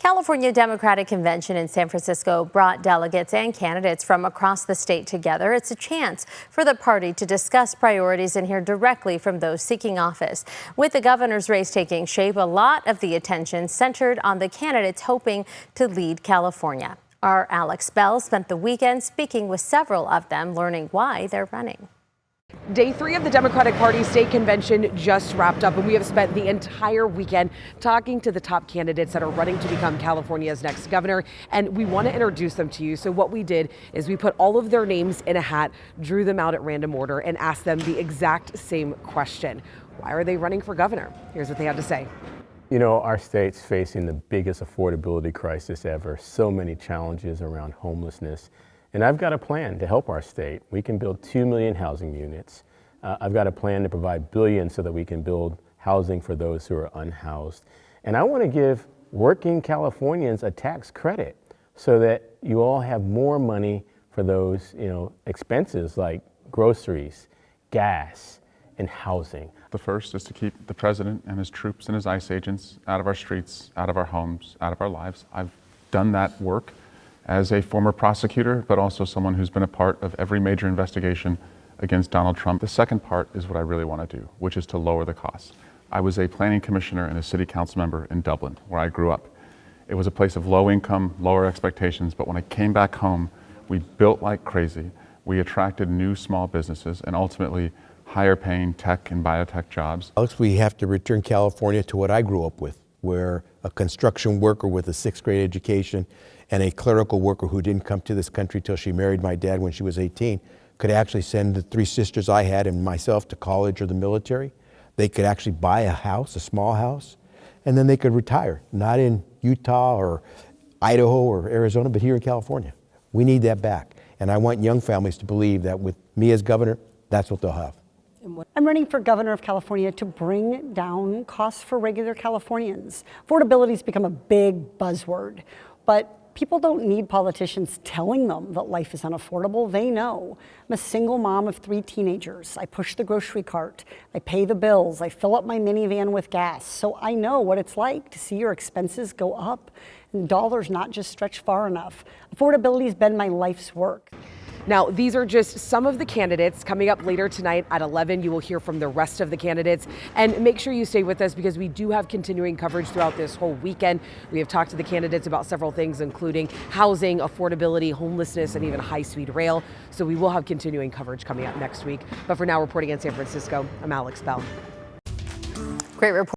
California Democratic Convention in San Francisco brought delegates and candidates from across the state together. It's a chance for the party to discuss priorities and hear directly from those seeking office. With the governor's race taking shape, a lot of the attention centered on the candidates hoping to lead California. Our Alex Bell spent the weekend speaking with several of them, learning why they're running. Day 3 of the Democratic Party state convention just wrapped up, and we have spent the entire weekend talking to the top candidates that are running to become California's next governor, and we want to introduce them to you. So what we did is we put all of their names in a hat, drew them out at random order, and asked them the exact same question. Why are they running for governor? Here's what they had to say. You know, our state's facing the biggest affordability crisis ever. So many challenges around homelessness. And I've got a plan to help our state. We can build 2 million housing units. I've got a plan to provide billions so that we can build housing for those who are unhoused. And I want to give working Californians a tax credit so that you all have more money for those, expenses like groceries, gas, and housing. The first is to keep the president and his troops and his ICE agents out of our streets, out of our homes, out of our lives. I've done that work as a former prosecutor, but also someone who's been a part of every major investigation against Donald Trump. The second part is what I really want to do, which is to lower the costs. I was a planning commissioner and a city council member in Dublin, where I grew up. It was a place of low income, lower expectations, but when I came back home, we built like crazy. We attracted new small businesses and ultimately higher paying tech and biotech jobs. Alex, we have to return California to what I grew up with, where a construction worker with a 6th grade education and a clerical worker who didn't come to this country till she married my dad when she was 18 could actually send the 3 sisters I had and myself to college or the military. They could actually buy a house, a small house, and then they could retire, not in Utah or Idaho or Arizona, but here in California. We need that back. And I want young families to believe that with me as governor, that's what they'll have. I'm running for governor of California to bring down costs for regular Californians. Affordability has become a big buzzword, but people don't need politicians telling them that life is unaffordable. They know. I'm a single mom of 3 teenagers. I push the grocery cart. I pay the bills. I fill up my minivan with gas. So I know what it's like to see your expenses go up and dollars not just stretch far enough. Affordability has been my life's work. Now, these are just some of the candidates. Coming up later tonight at 11, you will hear from the rest of the candidates. And make sure you stay with us because we do have continuing coverage throughout this whole weekend. We have talked to the candidates about several things, including housing, affordability, homelessness, and even high-speed rail. So we will have continuing coverage coming up next week. But for now, reporting in San Francisco, I'm Alex Bell. Great report.